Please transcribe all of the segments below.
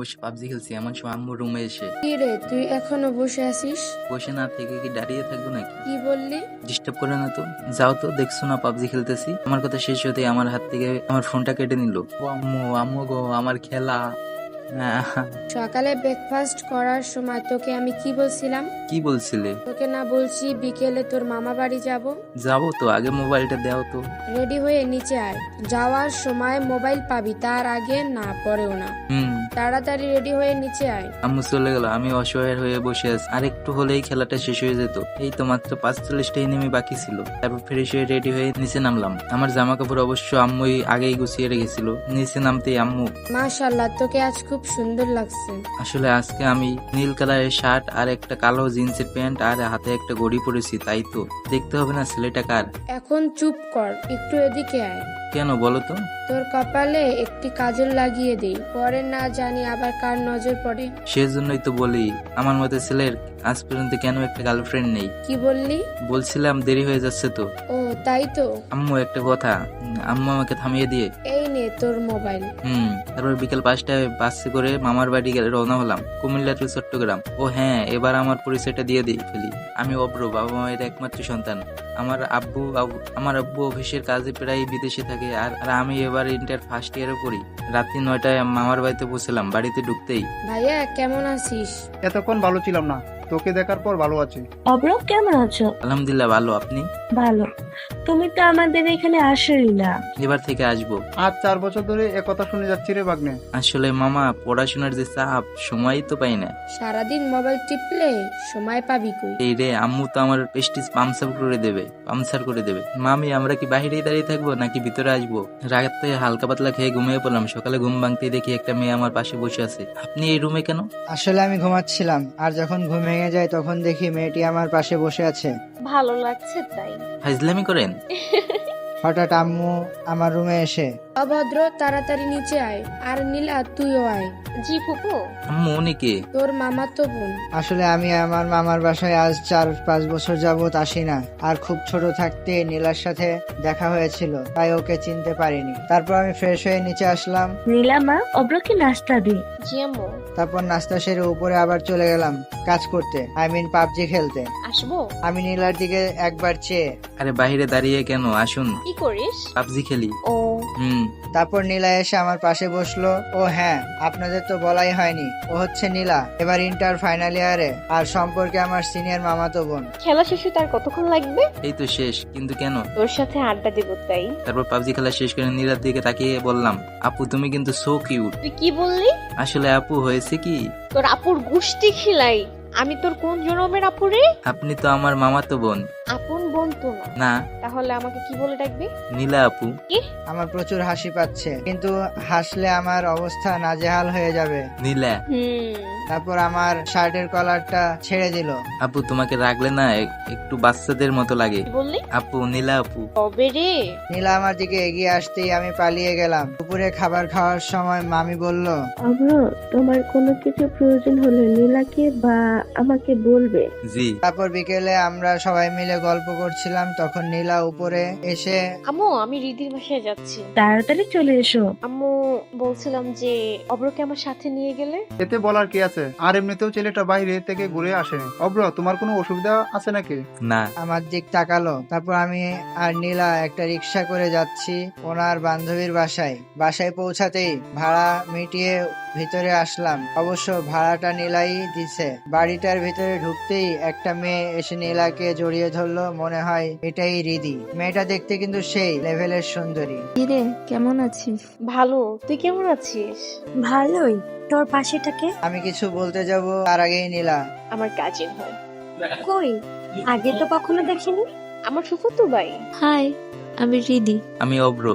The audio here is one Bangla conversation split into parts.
বসে পাবজি খেলছি, এমন সময় আম্মু রুমে এসে। কি রে, তুই এখনো বসে আছিস? বসে না থেকে কি দাঁড়িয়ে থাকবো নাকি? কি বললি? ডিস্টার্ব করে না তো? যাও তো, দেখছো না পাবজি খেলতেছি। আমার কথা শেষ হতে আমার হাত থেকে আমার ফোনটা কেটে নিল। ও আম্মু, আম্মু গো, আমার খেলা। সকালে ব্রেকফাস্ট করার সময় তোকে আমি কি বলছিলাম? কি বলছিলে? তোকে না বলছি বিকেলে তোর মামা বাড়ি যাব? যাবো তো, আগে মোবাইলটা দাও তো। রেডি হয়ে নিচে আয়। যাওয়ার সময় মোবাইল পাবি, তার আগে না, পরেও না। তাড়াতাড়ি রেডি হয়ে নিচে আয়। আম্মু চলে গেল, আমি অসহায় হয়ে বসে আছি। আর একটু হলেই খেলাটা শেষ হয়ে যেত। এই তো মাত্র 45টা এনিমি বাকি ছিল। তারপর ফ্রেশ হয়ে রেডি হয়ে নিচে নামলাম। আমার জামা কাপড় অবশ্য আম্মুই আগেই গুছিয়ে রেখেছিল। নিচে নামতেই আম্মু, মাশাআল্লাহ, তোকে আজ খুব সুন্দর লাগছে। আসলে আজকে আমি নীল কালারের শার্ট আর একটা কালো জিন্সের প্যান্ট আর হাতে একটা ঘড়ি পরেছি, তাই তো। দেখতে হবে না ছেলেটা কার? এখন চুপ কর, একটু এদিকে আয়। কেন বলো তো? তোর কপালে একটি কাজল লাগিয়ে দেই, পরে না জানি আবার কার নজর পড়ে। সেজন্যই তো বলি, আমার মতো ছেলের আজ পর্যন্ত কেন একটা গার্লফ্রেন্ড নেই। কি বললি? বলছিলাম দেরি হয়ে যাচ্ছে তো। ও তাই তো। আম্মু একটা কথা, আম্মু আমাকে থামিয়ে দিয়ে। এই নে তোর মোবাইল। তারপর বিকেল 5টায় বাসে করে মামার বাড়ি রওনা হলাম, কুমিল্লা টু চট্টগ্রাম। ও হ্যাঁ, এবার আমার পরিচয়টা দিয়ে দিই ফেলি। আমি অব্র, বাবা মায়ের একমাত্র সন্তান। আমার আব্বু অফিসের কাজে প্রায় বিদেশে থাকে, আর আমি এবার ইন্টার ফার্স্ট ইয়ারে পড়ি। রাত্রি 9টায় মামার বাড়িতে পৌঁছলাম। বাড়িতে ঢুকতেই, ভাইয়া কেমন আছিস? এতক্ষণ ভালো ছিলাম না, তোকে দেখার পর ভালো আছি। অব্র, কেমন আছো? আলহামদুলিল্লাহ ভালো, আপনি? ভালো। তুমি তো আমাদের এখানে আসোই না। এবার থেকে আসবো। আজ 4 বছর ধরে একথা শুনে যাচ্ছি রে বাগ্নে। আসলে মামা, পড়াশোনার যে চাপ, সময়ই তো পাই না। সারাদিন মোবাইল টিপলে সময় পাবি কই? এই রে, আম্মু তো আমার প্রেস্টিজ পাংচার করে দেবে। মামি, আমরা কি বাহিরেই দাঁড়িয়ে থাকবো নাকি ভিতরে আসবো? রাতে হালকা পাতলা খেয়ে ঘুমিয়ে পড়লাম। সকালে ঘুম ভাঙতেই দেখি একটা মেয়ে আমার পাশে বসে আছে। আপনি এই রুমে কেন? আসলে আমি ঘুমাচ্ছিলাম, আর যখন ঘুম ভেঙে যায় তখন দেখি মেয়েটি আমার পাশে বসে আছে। ভালো লাগছে তাই। ফাইজলামি করেন? হঠাৎ আম্মু আমার রুমে এসে, অভদ্র, তাড়াতাড়ি নিচে আয়। আর নীলা, তুইও আয়। জি ফুপু। আম্মু উনি কে? তোর মামা তো বোন। আসলে আমি আমার মামার বাসায় আজ 4-5 বছর যাবত আসি না, আর খুব ছোট থাকতে নীলার সাথে দেখা হয়েছিল, তাই ওকে চিনতে পারিনি। তারপর আমি ফ্রেশ হয়ে নিচে আসলাম। নীলামা, অব্রকে নাস্তা দি। জি আম্মু। তারপর নাস্তা সেরে উপরে আবার চলে গেলাম কাজ করতে, পাবজি খেলতে। আসবো? আমি নীলার দিকে একবার চেয়ে, আরে বাহিরে দাঁড়িয়ে কেন, আসুন কি করিস? পাবজি খেলি। ও। তারপর নীলা এসে আমার পাশে বসলো। ও হ্যাঁ, আপনাদের তো বলাই হয়নি, ও হচ্ছে নীলা, এবার ইন্টার ফাইনাল ইয়ারে, আর সম্পর্কে আমার সিনিয়র মামাতো বোন। খেলা শেষে তার কতক্ষণ লাগবে? এই তো শেষ, কিন্তু কেন? তোর সাথে আড্ডা দেব তাই। তারপর পাবজি খেলা শেষ করে নীলার দিকে তাকিয়ে বললাম, আপু তুমি কিন্তু সো কিউট। তুই কি বললি? আসলে আপু হয়েছে কি, তোর আপুর গুষ্টি খিলাই। আমি তোর কোন জনমের আপু রে? আপনি তো আমার মামাতো বোন। আপন বোন তো না। না। তাহলে আমাকে কি বলে ডাকবি? নীলা আপু। কি? আমার প্রচুর হাসি পাচ্ছে, কিন্তু হাসলে আমার অবস্থা নাজেহাল হয়ে যাবে। নীলা। তারপর আমার শার্টের কলারটা ছেড়ে দিল। আপু তোমাকে রাখলে না একটু বাচ্চাদের মতো লাগে। কি বললি? আপু, নীলা আপু। তবে রে। নীলা আমার দিকে এগিয়ে আসতেই আমি পালিয়ে গেলাম। দুপুরে খাবার খাওয়ার সময় মামি বলল, অব্র, তোমার কোনো কিছু প্রয়োজন হলে নীলাকে বা আমাকে বলবে। জি। তারপর বিকেলে আমরা সবাই মিলে গল্প করছিলাম, তখন নীলা উপরে এসে, আম্মু, আমি রিদির বাসায় যাচ্ছি। তাড়াতাড়ি চলে এসো। আম্মু, বলছিলাম যে অব্রকে আমার সাথে নিয়ে গেলে। এতে বলার কি আছে, আর এমনিতেও ছেলেটা বাইরে থেকে ঘুরে আসেনি। অব্র, তোমার কোনো অসুবিধা আছে নাকি? না। আমার দিক তাকালো। তারপর আমি আর নীলা একটা রিক্সা করে যাচ্ছি ওনার বান্ধবীর বাসায় পৌঁছাতেই ভাড়া মিটিয়ে ভিতরে আসলাম। অবশ্য ভাড়াটা নীলাই দিছে। বাড়িটার ভিতরে ঢুকতেই একটা মেয়ে এসে নীলাকে জড়িয়ে ধরলো, মনে হয় এটাই রিদি। মেয়েটা দেখতে কিন্তু সেই লেভেলের সুন্দরী। কিরে, কেমন আছিস? ভালো, তুই কেমন আছিস? ভালোই। তোর পাশেটাকে? আমি কিছু বলতে যাব তার আগেই নীলা, আমার কাজিন হয়। কই, আগে তো কখনো দেখিনি। আমার ফুফাতো ভাই। হাই, আমি রিদি। আমি অব্র।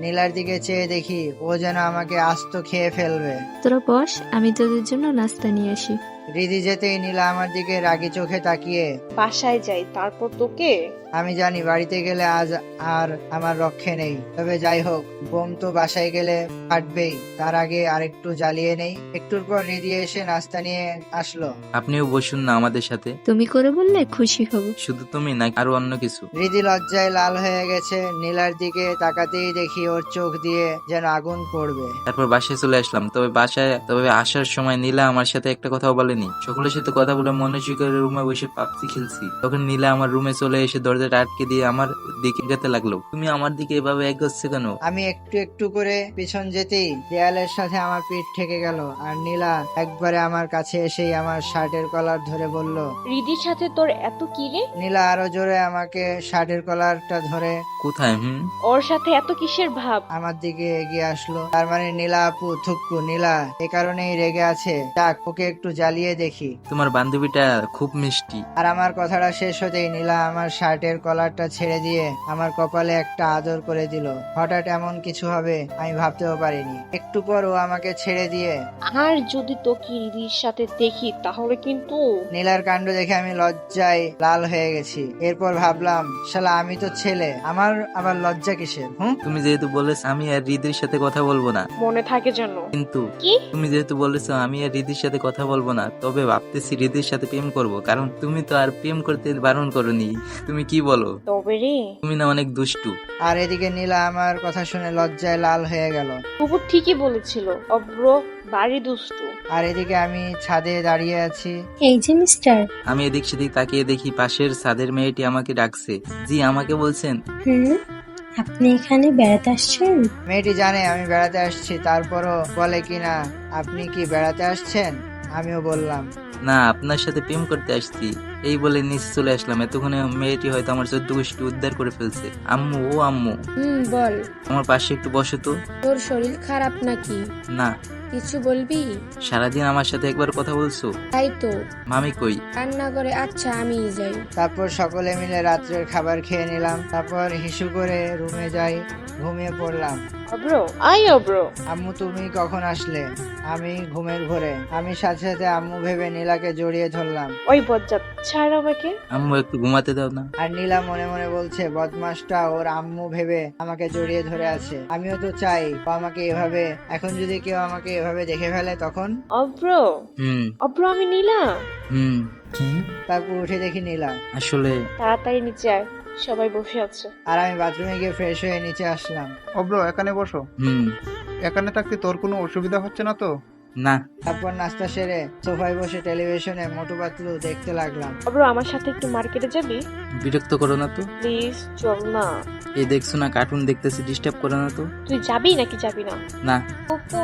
নীলার দিকে চেয়ে দেখি ও যেন আমাকে আস্ত খেয়ে ফেলবে। তোরা বস, আমি তোদের জন্য নাস্তা নিয়ে আসি। রিদি যেতেই নীলা আমার দিকে রাগী চোখে তাকিয়ে, বাসায় যাই তারপর তোকে। আমি জানি বাড়িতে গেলে আজ আর আমার রক্ষে নেই, তবে যাই হোক, বোম তো বাসায় গেলে ফাটবেই, তার আগে আরেকটু জ্বালিয়ে নেই। একটুর পর রিদি এসে নাস্তা নিয়ে আসলো। আপনিও বসুন না আমাদের সাথে। তুমি করে বললে খুশি হব। শুধু তুমি না আরো অন্য কিছু? রিদি লজ্জায় লাল হয়ে গেছে। নীলার দিকে তাকাতেই দেখি ওর চোখ দিয়ে যেন আগুন পড়বে। তারপর বাসায় চলে আসলাম। তবে আসার সময় নীলা আমার সাথে একটা কথাও বলেনি। সকলের সাথে কথা বলে মনোযোগ করে রুমে বসে পাবজি খেলছি। তখন নীলা আমার রুমে চলে এসে দরজাটা আটকে দিয়ে আমার দিকে যেতে লাগলো। তুমি আমার দিকে এভাবে এগোচ্ছে কেন? আমি একটু একটু করে পিছন যেতেই দেয়ালের সাথে আমার পিঠ ঠেকে গেল, আর নীলা একবারে আমার কাছে এসেই আমার শার্টের কলার ধরে বলল। রিদির সাথে তোর এত কি রে? নীলা আরো জোরে আমাকে শার্টের কলারটা ধরে কোথায়? ওর সাথে এত কিসের ভাব? আমার দিকে এগিয়ে আসলো। তার মানে নীলা আপু থুক্কু, নীলা এ কারণেই রেগে আছে। যাক, ওকে একটু জ্বালিয়ে দেখি। তোমার বান্ধবীটা খুব মিষ্টি। আর আমার কথাটা শেষ হতেই নীলা আমার শার্টের কলারটা ছেড়ে দিয়ে আমার কপালে একটা আদর করে দিল। হঠাৎ এমন কিছু হবে আমি ভাবতেও পারিনি। একটু পর ও আমাকে ছেড়ে দিয়ে, আর যদি তোকে রিদির সাথে দেখি তাহলে কিন্তু। নীলার কাণ্ড দেখে আমি লজ্জায় লাল হয়ে গেছি। এরপর ভাবলাম, শালা আমি তো ছেলে, আমার আবার লজ্জা কিসের? তুমি যেহেতু বলেছো আমি আর রিদির সাথে কথা বলবো না, মনে থাকে যেন। কিন্তু কি? তুমি যেহেতু বলেছো আমি আর রিদির সাথে কথা বলবো না, তবে ভাবতেছি রিদির সাথে প্রেম করব, কারণ তুমি তো আর প্রেম করতে বারণ করনি। তুমি কি বলো? তবে রে, তুমি না অনেক দুষ্টু। আর এদিকে নীলা আমার কথা শুনে লজ্জায় লাল হয়ে গেল। বুবু ঠিকই বলেছিল, অব্র বাড়ি দুষ্টু। আর এদিকে আমি ছাদে দাঁড়িয়ে আছি। এই যে মিস্টার। আমি এদিক সেদিক তাকিয়ে দেখি পাশের ছাদের মেয়েটি আমাকে ডাকছে। জি, আমাকে বলছেন? আপনি এখানে বেড়াতে আসছেন? মেয়েটি জানে আমি বেড়াতে আসছি, তারপরও বলে কিনা আপনি কি বেড়াতে আসছেন। আমিও বললাম, না, আপনার সাথে প্রেম করতে আসছি। এই বলে নিচে চলে আসলাম। এতক্ষণে মেয়েটি হয়তো আমার 14 গোষ্ঠী উদ্ধার করে ফেলছে। আম্মু, ও আম্মু, বল। আমার পাশে একটু বসো তো। তোর শরীর খারাপ নাকি? না। কিছু বলবি? সারাদিন আমার সাথে একবার কথা বলছো। তাই তো। মামি কই? রান্না করে। আচ্ছা, আমি যাই। তারপর সকলে মিলে রাত্রের খাবার খেয়ে নিলাম। তারপর হিসু করে রুমে যাই, ঘুমিয়ে পড়লাম। অব্র, আই অব্র। আম্মু তুমি কখন আসলে? আমি ঘুমের ঘোরে। আমি সাথে সাথে আম্মু ভেবে নীলাকে জড়িয়ে ধরলাম। ওই বজ্জাত, ছাড় আমাকে। আম্মু একটু ঘুমাতে দাও না। আর নীলা মনে মনে বলছে, বদমাসটা ওর আম্মু ভেবে আমাকে জড়িয়ে ধরে আছে। আমিও তো চাই ও আমাকে এভাবে, এখন যদি কেউ আমাকে এভাবে দেখে ফেলে তখন। অব্র, হুম অব্র, আমি নীলা। হুম কি? তারপর উঠে দেখি নীলা। আসলে তাড়াতাড়ি নিচে আয়, সবাই বসে আছে। আর আমি বাথরুমে গিয়ে ফ্রেশ হয়ে নিচে আসলাম। অব্র, এখানে বসো। হুম এখানে থাকতে তোর কোনো অসুবিধা হচ্ছে না তো? না। তারপর নাস্তা সেরে সোফায় বসে টেলিভিশনে মোটু পাতলু দেখতে লাগলাম। অব্র, আমার সাথে একটু মার্কেটে যাবি? বিরক্ত করো না তো। প্লিজ চল না। এই দেখছো না, কার্টুন দেখতেছি, ডিস্টার্ব করো না তো। তুই যাবি নাকি যাবি না? না। ফুপু,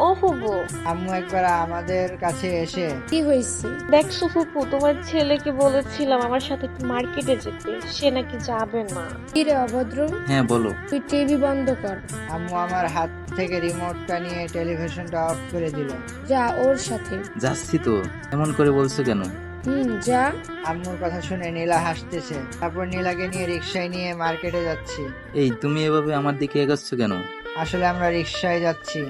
ও ফুপু, আম্মু একবার আমাদের কাছে এসে, কি হয়েছে? দেখছো ফুপু, তোমার ছেলেকে বলেছিলাম আমার সাথে একটু মার্কেটে যেতে, সে নাকি যাবে না। কি রে অভদ্র, হ্যাঁ বলো। তুই টিভি বন্ধ কর। আম্মু আমার হাত থেকে রিমোটটা নিয়ে টেলিভিশনটা অফ করে দিল। যা ওর সাথে। যাচ্ছি তো, এমন করে বলছো কেন? যা। আম্মুর কথা শুনে নীলা হাসতেছে। তারপর নীলাকে নিয়ে রিক্সায় নিয়ে মার্কেটে যাচ্ছি। এই তুমি এভাবে আমার দিকে এগোচ্ছ কেন? আসলে আমরা রিক্সায় যাচ্ছি,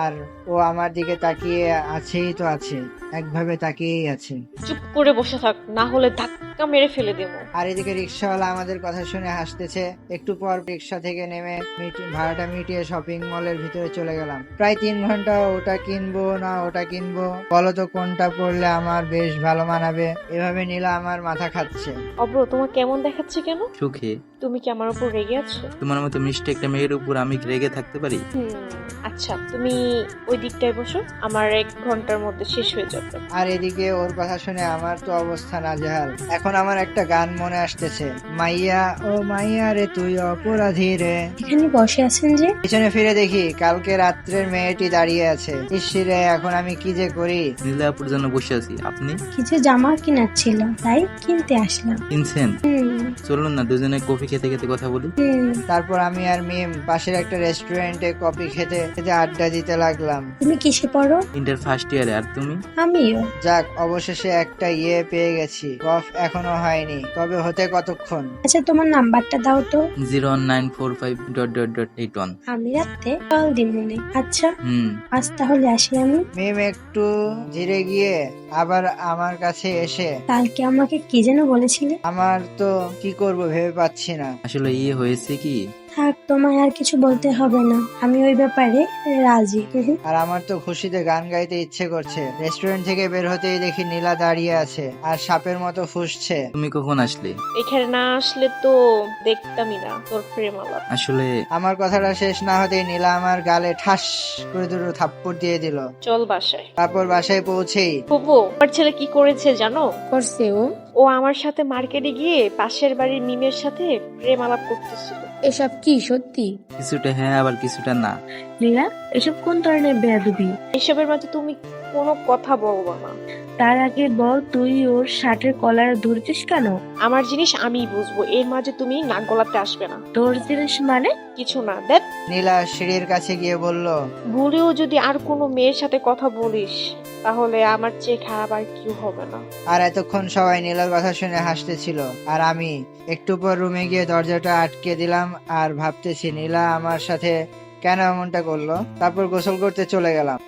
আর ও আমার দিকে তাকিয়ে আছেই তো আছে, একভাবে তাকিয়েই আছে। চুপ করে বসে থাক, না হলে ধাক্কা মেরে ফেলে দেবো। আর এদিকে রিক্সাওয়ালা আমাদের কথা শুনে হাসতেছে। একটু পর রিক্সা থেকে নেমে ভাড়াটা মিটিয়ে শপিং মলের ভিতরে চলে গেলাম। প্রায় 3 ঘন্টা ওটা কিনবো না ওটা কিনবো, বলো তো কোনটা পরলে আমার বেশ ভালো মানাবে, এভাবে নীলা আমার মাথা খাচ্ছে। অব্র, তোমার কেমন দেখাচ্ছে কেন? সুখে। তুমি কি আমার উপর রেগে আছো? তোমার মতো মিষ্টি একটা মেয়ের উপর আমি রেগে থাকতে পারি? আচ্ছা, তুমি ওই দিকটায় বসো, আমার 1 ঘন্টার মধ্যে শেষ হয়ে যাবে। আর এদিকে ওর কথা শুনে আমার তো অবস্থা নাজেহাল। এখন আমার একটা গান মনে আসতেছে, মাইয়া ও মাইয়া রে তুই অপরাধী রে। এখানে বসে আছেন যে? পিছনে ফিরে দেখি কালকে রাত্রের মেয়েটি দাঁড়িয়ে আছে। ইসিরে, এখন আমি কি যে করি। নীলাপুর জন্য বসে আছি। আপনি? কিছু জামা কেনার ছিল, তাই কিনতে আসলাম। কিনছেন? চলুন না দুজনে কফি খেতে খেতে কথা বলি। তারপর আমি আর মিম পাশের একটা রেস্টুরেন্টে কফি খেতে খেতে আড্ডা দিতে লাগলাম। তুমি কিসে পড়ো? ইন্টার ফার্স্ট ইয়ারে। আর তুমি? আমিও। যাক, অবশেষে একটা পেয়ে গেছি। কফ এখনো হয়নি, তবে হতে কতক্ষণ? আচ্ছা তোমার নাম্বারটা দাও তো। 01945.81। আমি রাতে কল দিব মনে। আচ্ছা হুম। আজ তাহলে আসি আমি। মিম একটু ধীরে গিয়ে আবার আমার কাছে এসে, কালকে আমাকে কি যেন বলেছিলে? আমার তো কি করব ভেবে পাচ্ছি না। আসলে হয়েছে কি, থাক তোমায় আর কিছু বলতে হবে না, আমি ওই ব্যাপারে রাজি। আর আমার তো খুশিতে গান গাইতে ইচ্ছে করছে। রেস্টুরেন্ট থেকে বের হতেই দেখি নীলা দাঁড়িয়ে আছে আর সাপের মতো ফুঁসছে। তুমি কখন আসলে? এখানে না আসলে তো দেখতামই না তোর প্রেম আলাপ। আসলে আমার কথাটা শেষ না হতেই নীলা আমার গালে ঠাস করে দুটো থাপ্পড় দিয়ে দিল। চল বাসায়। তারপর বাসায় পৌঁছেই ফুপু, আমার ছেলে কি করেছে জানো? করছে ও? ও আমার সাথে মার্কেটে গিয়ে পাশের বাড়ির মিমের সাথে প্রেম আলাপ করতেছিল। এসব কি সত্যি? কিছুটা হ্যাঁ আবার কিছুটা না। নীলা, এসব কোন ধরনের বেয়াদবি? এসবের মাঝে তুমি কোনো কথা বলবো না। তার আগে বল, তুই ওর শার্টের কলার ধরছিস কেন? আমার জিনিস আমিই বুঝবো, এর মাঝে তুমি নাক গলাতে আসবে না। তোর জিনিস মানে? কিছু না দেখ, নীলা সিঁড়ির কাছে গিয়ে বলল, ভুলেও যদি আর কোনো মেয়ের সাথে কথা বলিস তাহলে আমার চেয়ে খারাপ আর কেউ হবে না। আর এতক্ষণ সবাই নীলার কথা শুনে হাসতেছিল, আর আমি একটু পর রুমে গিয়ে দরজাটা আটকে দিলাম আর ভাবতেছি নীলা আমার সাথে কেন এমনটা করলো। তারপর গোসল করতে চলে গেলাম।